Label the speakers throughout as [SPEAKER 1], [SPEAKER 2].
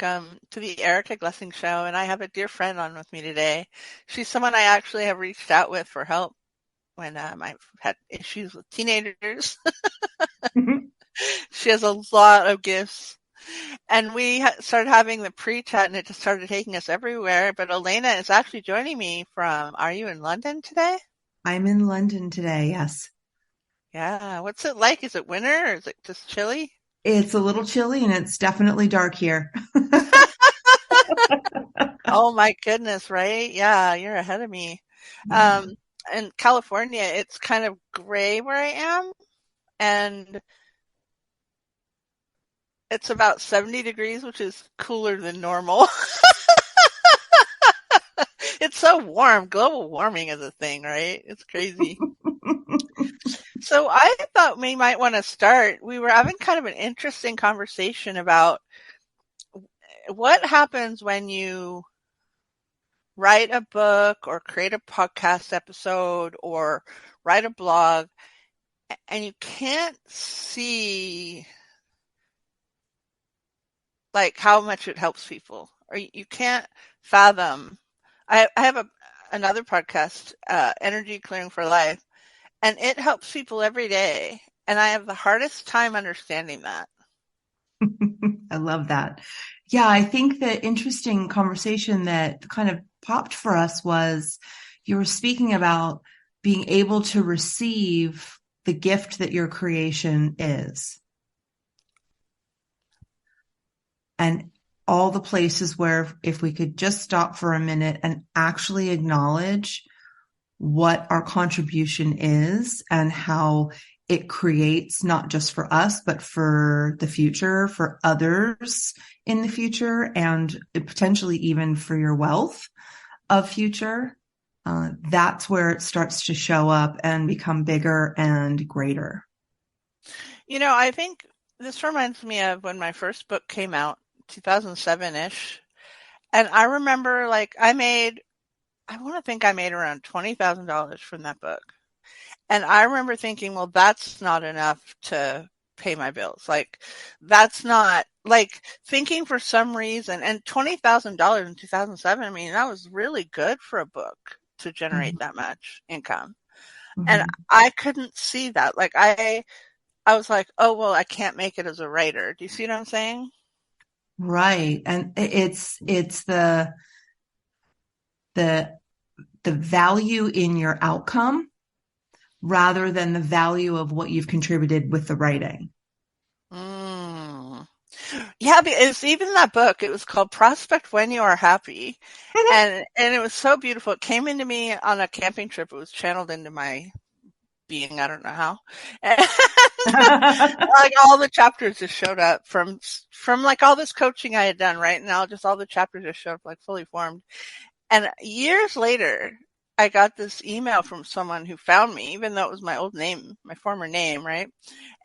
[SPEAKER 1] welcome to the Erica Glessing Show. And I have a dear friend on with me today. She's someone I actually have reached out with for help when I've had issues with teenagers. She has a lot of gifts. And we started having the pre-chat and it just started taking us everywhere. But Alayna is actually joining me from, are you in London today?
[SPEAKER 2] I'm in London today, yes.
[SPEAKER 1] Yeah. What's it like? Is it winter or is it just chilly?
[SPEAKER 2] It's a little chilly and it's definitely dark here.
[SPEAKER 1] Oh my goodness, right? Yeah, you're ahead of me.
[SPEAKER 2] Yeah.
[SPEAKER 1] Um, in California, it's kind of gray where I am, and it's about 70 degrees, which is cooler than normal. It's so warm. Global warming is a thing, right? It's crazy. So I thought we might want to start. We were having kind of an interesting conversation about what happens when you write a book or create a podcast episode or write a blog and you can't see like how much it helps people or you can't fathom. I have another podcast, Energy Clearing for Life, and it helps people every day. And I have the hardest time understanding that.
[SPEAKER 2] I love that. Yeah, I think the interesting conversation that kind of popped for us was you were speaking about being able to receive the gift that your creation is. And all the places where if we could just stop for a minute and actually acknowledge what our contribution is and how it creates not just for us, but for the future, for others in the future, and potentially even for your wealth of future. That's where it starts to show up and become bigger and greater.
[SPEAKER 1] I think this reminds me of when my first book came out, 2007-ish. And I remember I want to think I made around $20,000 from that book. And I remember thinking, well, that's not enough to pay my bills. Like, that's not like thinking for some reason. And $20,000 in 2007, I mean, that was really good for a book to generate
[SPEAKER 2] Mm-hmm.
[SPEAKER 1] that much income. And
[SPEAKER 2] Mm-hmm.
[SPEAKER 1] I couldn't see that. Like, I was like, oh, well, I can't make it as a writer. Do you see what I'm saying?
[SPEAKER 2] Right. And it's the, the value in your outcome rather than the value of what you've contributed with the writing.
[SPEAKER 1] Mm. Yeah, because even that book, it was called Prospect When You Are Happy. And it was so beautiful. It came into me on a camping trip. It was channeled into my being. I don't know how. And like all the chapters just showed up from like all this coaching I had done, right? Now just all the chapters just showed up like fully formed. And years later, I got this email from someone who found me, even though it was my old name, my former name, right?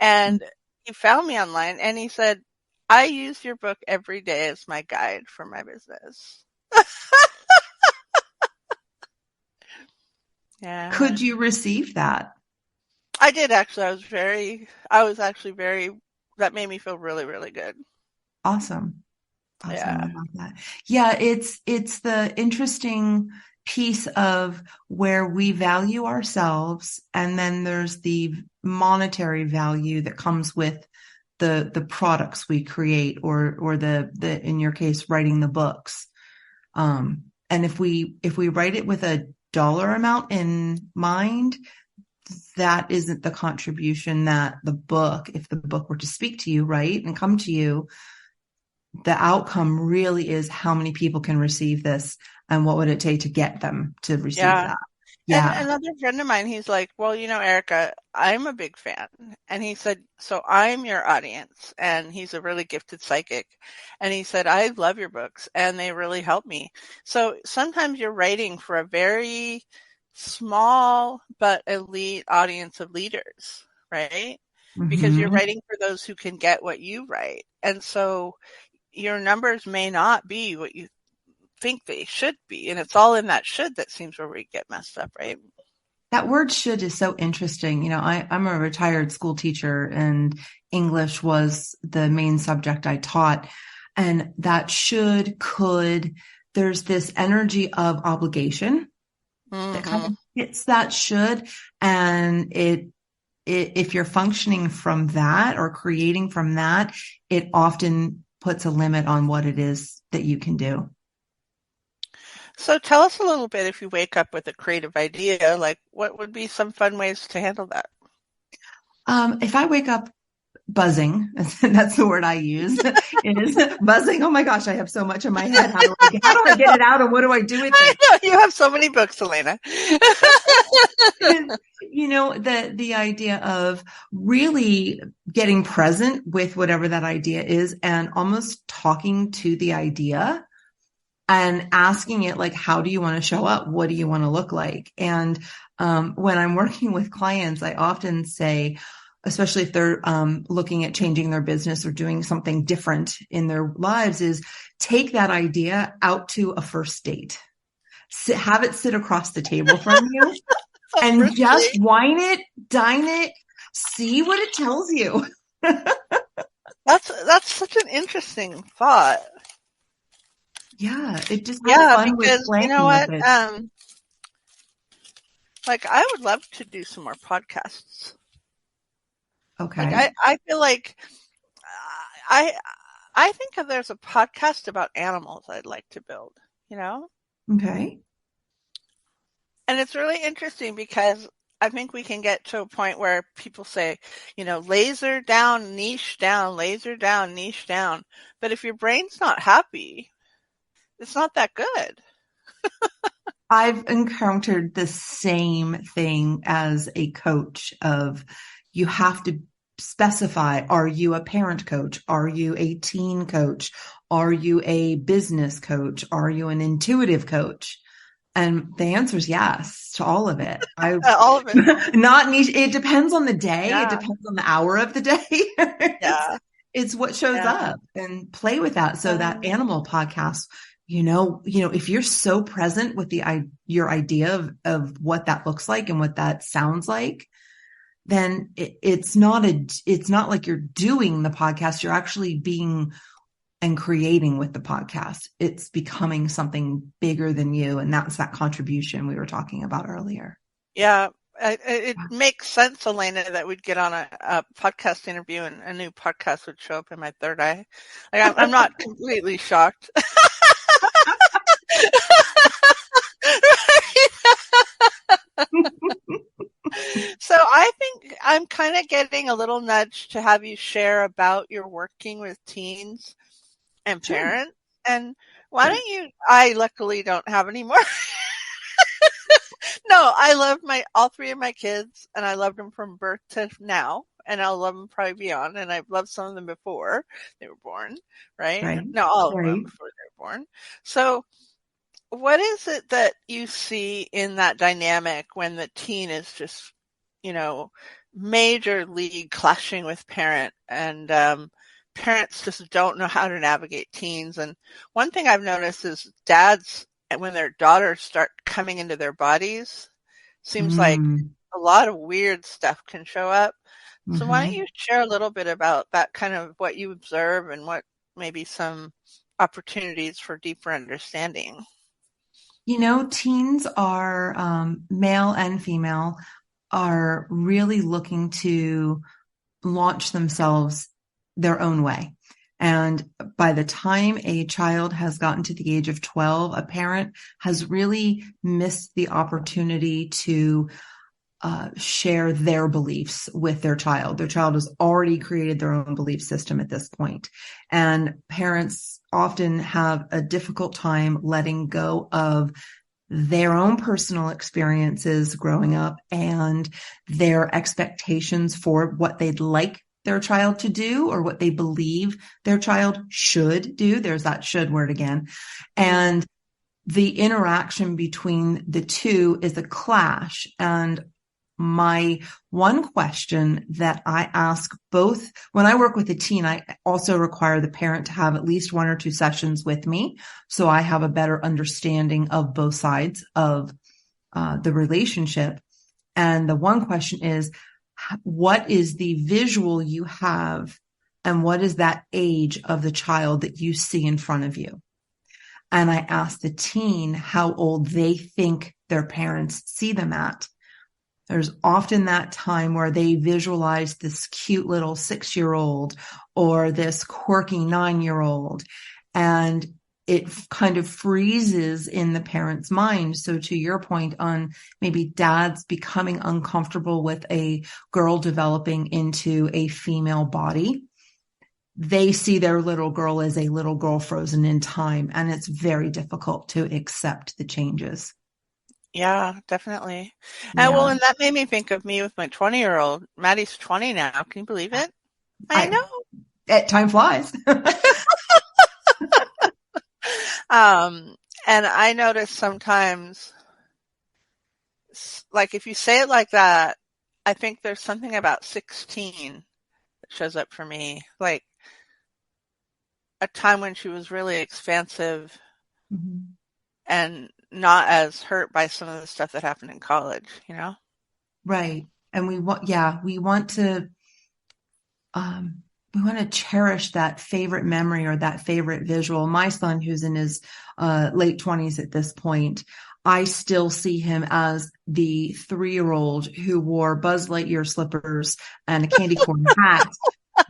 [SPEAKER 1] And he found me online and he said, I use your book every day as my guide for my business. Yeah.
[SPEAKER 2] Could you receive that?
[SPEAKER 1] I did actually. I was actually very, that made me feel really, really good.
[SPEAKER 2] Awesome. Awesome. I
[SPEAKER 1] Yeah.
[SPEAKER 2] love that. Yeah, it's the interesting piece of where we value ourselves, and then there's the monetary value that comes with the products we create, or the in your case, writing the books. And if we write it with a dollar amount in mind, that isn't the contribution that the book, if the book were to speak to you, right, and come to you, the outcome really is how many people can receive this and what would it take to get them to receive
[SPEAKER 1] Yeah.
[SPEAKER 2] that.
[SPEAKER 1] And
[SPEAKER 2] Yeah.
[SPEAKER 1] another friend of mine, he's like, well, Erica, I'm a big fan. And he said, so I'm your audience. And he's a really gifted psychic. And he said, I love your books and they really help me. So sometimes you're writing for a very small but elite audience of leaders, right? Because you're
[SPEAKER 2] Hmm.
[SPEAKER 1] writing for those who can get what you write. And so your numbers may not be what you think they should be. And it's all in that should that seems where we get messed up, right?
[SPEAKER 2] That word should is so interesting. I'm a retired school teacher and English was the main subject I taught. And that should, could, there's this energy of obligation that kind of
[SPEAKER 1] Mm-hmm.
[SPEAKER 2] hits that should. And if you're functioning from that or creating from that, it often puts a limit on what it is that you can do.
[SPEAKER 1] So tell us a little bit if you wake up with a creative idea, like what would be some fun ways to handle that?
[SPEAKER 2] If I wake up buzzing, that's the word I use. It is buzzing. Oh my gosh, I have so much in my head. How do I get it out and what do I do with
[SPEAKER 1] I
[SPEAKER 2] it?
[SPEAKER 1] know you have so many books, Alayna.
[SPEAKER 2] The idea of really getting present with whatever that idea is and almost talking to the idea and asking it, like, how do you want to show up? What do you want to look like? And when I'm working with clients, I often say, especially if they're looking at changing their business or doing something different in their lives, is take that idea out to a first date. Have it sit across the table from you
[SPEAKER 1] So
[SPEAKER 2] and just
[SPEAKER 1] firstly,
[SPEAKER 2] wine it, dine it, see what it tells you.
[SPEAKER 1] that's such an interesting thought.
[SPEAKER 2] Yeah, it just have
[SPEAKER 1] Yeah,
[SPEAKER 2] fun with
[SPEAKER 1] because you know
[SPEAKER 2] playing with
[SPEAKER 1] what?
[SPEAKER 2] it.
[SPEAKER 1] Like I would love to do some more podcasts. Like
[SPEAKER 2] Okay.
[SPEAKER 1] I feel like I I think if there's a podcast about animals I'd like to build, you know?
[SPEAKER 2] Okay.
[SPEAKER 1] And it's really interesting because I think we can get to a point where people say, laser down, niche down, laser down, niche down. But if your brain's not happy, it's not that good.
[SPEAKER 2] I've encountered the same thing as a coach of you have to specify, are you a parent coach? Are you a teen coach? Are you a business coach? Are you an intuitive coach? And the answer is yes to all of it. I
[SPEAKER 1] All of it.
[SPEAKER 2] not niche. It depends on the day. It
[SPEAKER 1] Yeah.
[SPEAKER 2] depends on the hour of the day.
[SPEAKER 1] Yeah.
[SPEAKER 2] It's what shows
[SPEAKER 1] Yeah.
[SPEAKER 2] up and play with that. So that
[SPEAKER 1] Um,
[SPEAKER 2] animal podcast, if you're so present with your idea of what that looks like and what that sounds like, then it's not like you're doing the podcast. You're actually being and creating with the podcast. It's becoming something bigger than you. And that's that contribution we were talking about earlier.
[SPEAKER 1] yeah. It makes sense, Alayna, that we'd get on a podcast interview and a new podcast would show up in my third eye. Like I'm not completely shocked. So I think I'm kind of getting a little nudge to have you share about your working with teens and
[SPEAKER 2] Sure.
[SPEAKER 1] parents. And why don't you? I luckily don't have any more. No, I love all three of my kids, and I loved them from birth to now, and I'll love them probably beyond. And I've loved some of them before they were born, right?
[SPEAKER 2] Right.
[SPEAKER 1] No, all of them
[SPEAKER 2] Right.
[SPEAKER 1] before they were born. So, what is it that you see in that dynamic when the teen is just, you know, major league clashing with parent and parents just don't know how to navigate teens? And one thing I've noticed is dads, when their daughters start coming into their bodies, seems like
[SPEAKER 2] Mm.
[SPEAKER 1] a lot of weird stuff can show up. So why don't
[SPEAKER 2] Hmm.
[SPEAKER 1] you share a little bit about that, kind of what you observe and what maybe some opportunities for deeper understanding?
[SPEAKER 2] Teens are male and female are really looking to launch themselves their own way. And by the time a child has gotten to the age of 12, a parent has really missed the opportunity to share their beliefs with their child. Their child has already created their own belief system at this point. And parents often have a difficult time letting go of their own personal experiences growing up and their expectations for what they'd like their child to do or what they believe their child should do. There's that should word again. And the interaction between the two is a clash. And my one question that I ask both when I work with a teen, I also require the parent to have at least one or two sessions with me. So I have a better understanding of both sides of the relationship. And the one question is, what is the visual you have And what is that age of the child that you see in front of you? And I asked the teen how old they think their parents see them at. There's often that time where they visualize this cute little 6-year-old or this quirky 9-year-old, and it kind of freezes in the parent's mind. So to your point on maybe dads becoming uncomfortable with a girl developing into a female body, they see their little girl as a little girl frozen in time, and it's very difficult to accept the changes.
[SPEAKER 1] Yeah, definitely. And well,
[SPEAKER 2] Yeah.
[SPEAKER 1] and that made me think of me with my 20-year-old. Maddie's 20 now. Can you believe it? I
[SPEAKER 2] I,
[SPEAKER 1] know.
[SPEAKER 2] Time flies.
[SPEAKER 1] Um, and I notice sometimes, like if you say it like that, I think there's something about 16 that shows up for me. Like a time when she was really expansive
[SPEAKER 2] Mhm.
[SPEAKER 1] and not as hurt by some of the stuff that happened in college, you know?
[SPEAKER 2] Right. And um, we want to cherish that favorite memory or that favorite visual. My son, who's in his late 20s at this point, I still see him as the 3-year-old who wore Buzz Lightyear slippers and a candy corn hat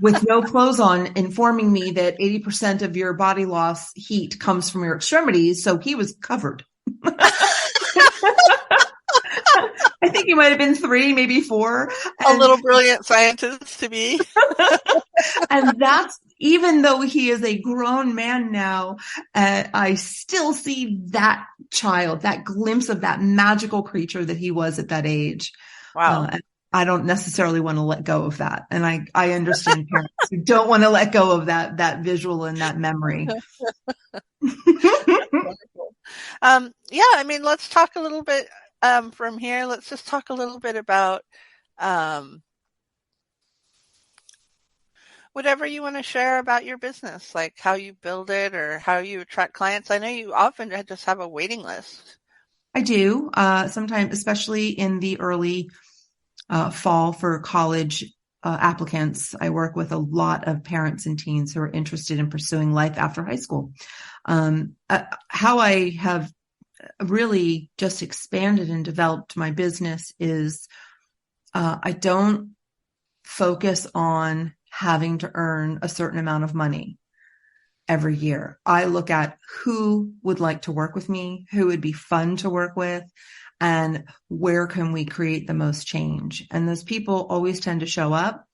[SPEAKER 2] with no clothes on, informing me that 80% of your body loss heat comes from your extremities. So he was covered. I think he might have been 3, maybe 4.
[SPEAKER 1] A
[SPEAKER 2] And
[SPEAKER 1] little brilliant scientist to be.
[SPEAKER 2] and that's, even though he is a grown man now, I still see that child, that glimpse of that magical creature that he was at that age.
[SPEAKER 1] Wow.
[SPEAKER 2] I don't necessarily want to let go of that. And I understand parents who don't want to let go of that visual and that memory.
[SPEAKER 1] Wonderful. Yeah, I mean, let's talk a little bit from here. Let's just talk a little bit about um, whatever you want to share about your business, like how you build it or how you attract clients. I know you often just have a waiting list.
[SPEAKER 2] I do, sometimes, especially in the early fall for college applicants. I work with a lot of parents and teens who are interested in pursuing life after high school. How I have really just expanded and developed my business is I don't focus on having to earn a certain amount of money every year. I look at who would like to work with me, who would be fun to work with, and where can we create the most change. And those people always tend to show up,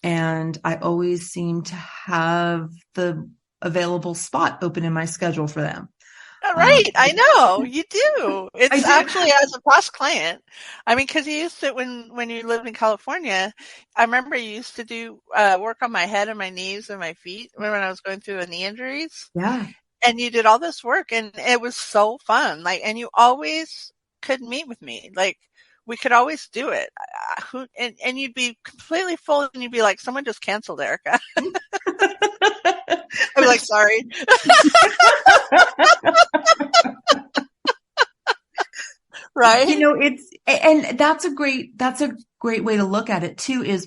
[SPEAKER 2] and I always seem to have the available spot open in my schedule for them.
[SPEAKER 1] All
[SPEAKER 2] Um,
[SPEAKER 1] right, I know you do.
[SPEAKER 2] I
[SPEAKER 1] It's
[SPEAKER 2] do.
[SPEAKER 1] actually as a past client. I mean, because you used to when you lived in California. I remember you used to do work on my head and my knees and my feet when I was going through the knee injuries.
[SPEAKER 2] Yeah.
[SPEAKER 1] And you did all this work, and it was so fun. Like, and you always could meet with me. Like, we could always do it. And you'd be completely full, and you'd be like, "Someone just canceled Erica." I'd be like, "Sorry." Right?
[SPEAKER 2] And that's a great way to look at it too, is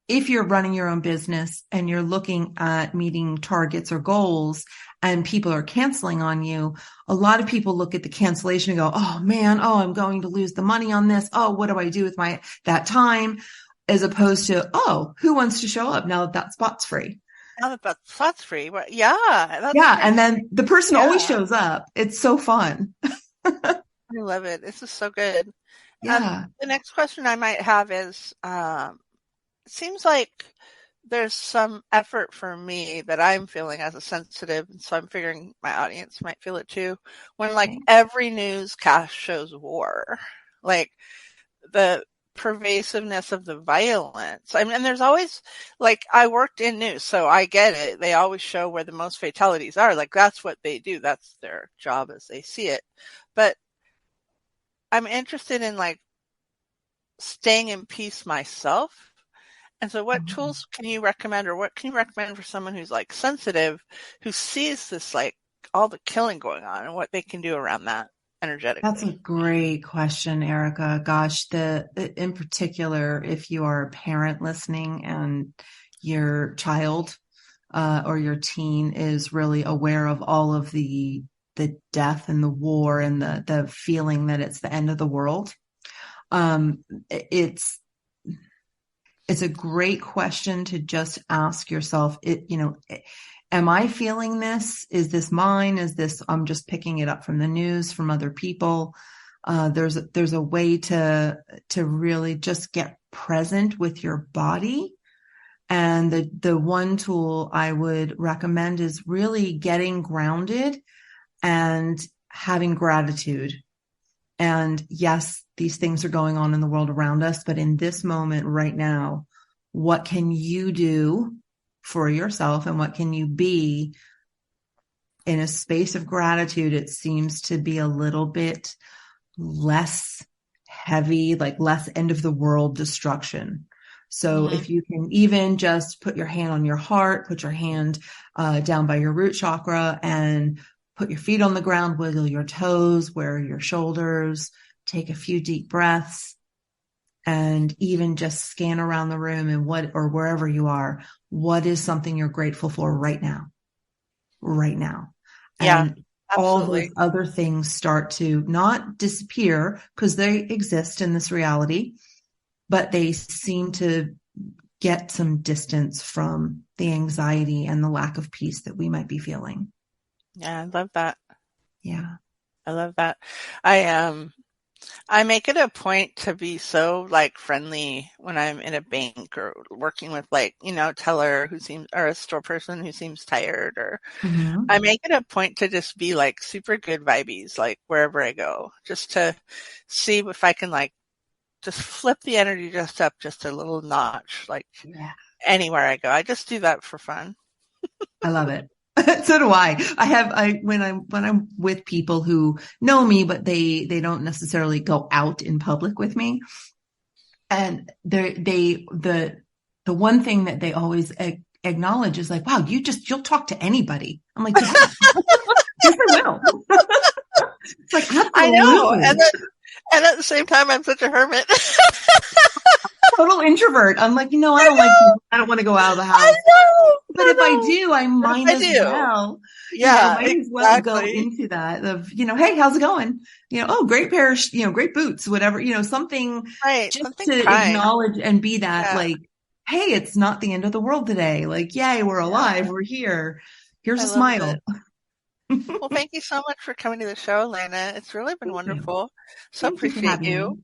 [SPEAKER 2] if you're running your own business and you're looking at meeting targets or goals and people are canceling on you, a lot of people look at the cancellation and go, "Oh man, oh, I'm going to lose the money on this. Oh, what do I do with that time?" As opposed to, "Oh, who wants to show up now that that spot's free?"
[SPEAKER 1] Now that that's free. Well, yeah, that's
[SPEAKER 2] Yeah.
[SPEAKER 1] true.
[SPEAKER 2] And then the person
[SPEAKER 1] Yeah,
[SPEAKER 2] always shows up. It's so fun.
[SPEAKER 1] I love it. This is so good.
[SPEAKER 2] Yeah.
[SPEAKER 1] The next question I might have is, it seems like there's some effort for me that I'm feeling as a sensitive, and so I'm figuring my audience might feel it too. When like every newscast shows war, like the pervasiveness of the violence. I mean, and there's always like I worked in news, so I get it. They always show where the most fatalities are. Like that's what they do. That's their job as they see it. But I'm interested in like staying in peace myself. And so what tools can you recommend, or what can you recommend for someone who's like sensitive, who sees this, like all the killing going on, and what they can do around that
[SPEAKER 2] That's a
[SPEAKER 1] energetically?
[SPEAKER 2] great question, Erica. Gosh, in particular, if you are a parent listening and your child or your teen is really aware of all of the death and the war and the feeling that it's the end of the world. It's a great question to just ask yourself, am I feeling this? Is this mine? Is this, I'm just picking it up from the news, from other people? There's a way to really just get present with your body. And the one tool I would recommend is really getting grounded and having gratitude. And yes, these things are going on in the world around us, but in this moment right now, what can you do for yourself and what can you be in a space of gratitude? It seems to be a little bit less heavy, like less end of the world destruction. So
[SPEAKER 1] Mm-hmm.
[SPEAKER 2] if you can even just put your hand on your heart, put your hand down by your root chakra and put your feet on the ground, wiggle your toes, wear your shoulders, take a few deep breaths, and even just scan around the room and or wherever you are, what is something you're grateful for right now? Right now.
[SPEAKER 1] Yeah,
[SPEAKER 2] And all those
[SPEAKER 1] absolutely.
[SPEAKER 2] other things start to not disappear because they exist in this reality, but they seem to get some distance from the anxiety and the lack of peace that we might be feeling.
[SPEAKER 1] Yeah, I love that.
[SPEAKER 2] Yeah.
[SPEAKER 1] I love that. I make it a point to be so like friendly when I'm in a bank or working with like, teller who seems or a store person who seems tired or
[SPEAKER 2] Mm-hmm.
[SPEAKER 1] I make it a point to just be like super good vibes like wherever I go, just to see if I can like just flip the energy just up just a little notch, like
[SPEAKER 2] Yeah.
[SPEAKER 1] anywhere I go. I just do that for fun.
[SPEAKER 2] I love it. So do I. When I'm with people who know me, but they don't necessarily go out in public with me. And the one thing that they always acknowledge is like, wow, you'll talk to anybody. I'm like, yeah, yes, I will. It's like,
[SPEAKER 1] I know. And
[SPEAKER 2] absolutely.
[SPEAKER 1] then, and at the same time, I'm such a hermit.
[SPEAKER 2] Total introvert. I'm like, I
[SPEAKER 1] I
[SPEAKER 2] don't like
[SPEAKER 1] know.
[SPEAKER 2] people. I don't want to go out of the
[SPEAKER 1] I
[SPEAKER 2] house.
[SPEAKER 1] know.
[SPEAKER 2] But
[SPEAKER 1] I
[SPEAKER 2] if I
[SPEAKER 1] know.
[SPEAKER 2] do, I
[SPEAKER 1] But if
[SPEAKER 2] might
[SPEAKER 1] I
[SPEAKER 2] as
[SPEAKER 1] do,
[SPEAKER 2] well,
[SPEAKER 1] yeah,
[SPEAKER 2] might as well go
[SPEAKER 1] exactly.
[SPEAKER 2] into that of, hey, how's it going? Oh, great pair of, great boots, whatever, something
[SPEAKER 1] Right.
[SPEAKER 2] just
[SPEAKER 1] Something
[SPEAKER 2] to
[SPEAKER 1] kind.
[SPEAKER 2] acknowledge and be that
[SPEAKER 1] Yeah.
[SPEAKER 2] like, hey, it's not the end of the world today. Like, yay, we're alive.
[SPEAKER 1] Yeah.
[SPEAKER 2] We're here. Here's
[SPEAKER 1] I
[SPEAKER 2] a
[SPEAKER 1] love it.
[SPEAKER 2] smile.
[SPEAKER 1] Well, thank you so much for coming to the show, Alayna. It's really been
[SPEAKER 2] Thank you.
[SPEAKER 1] wonderful. So
[SPEAKER 2] Thank you for
[SPEAKER 1] appreciate
[SPEAKER 2] having
[SPEAKER 1] you.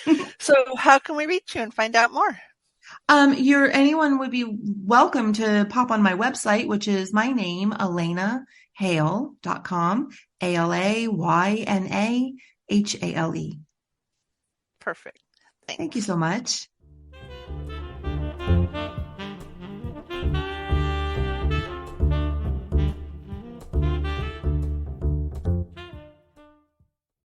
[SPEAKER 2] me.
[SPEAKER 1] So how can we reach you and find out more?
[SPEAKER 2] Anyone would be welcome to pop on my website, which is my name, alaynahale.com, ALAYNAHALE.
[SPEAKER 1] Perfect.
[SPEAKER 2] Thank you
[SPEAKER 1] Thanks.
[SPEAKER 2] so much.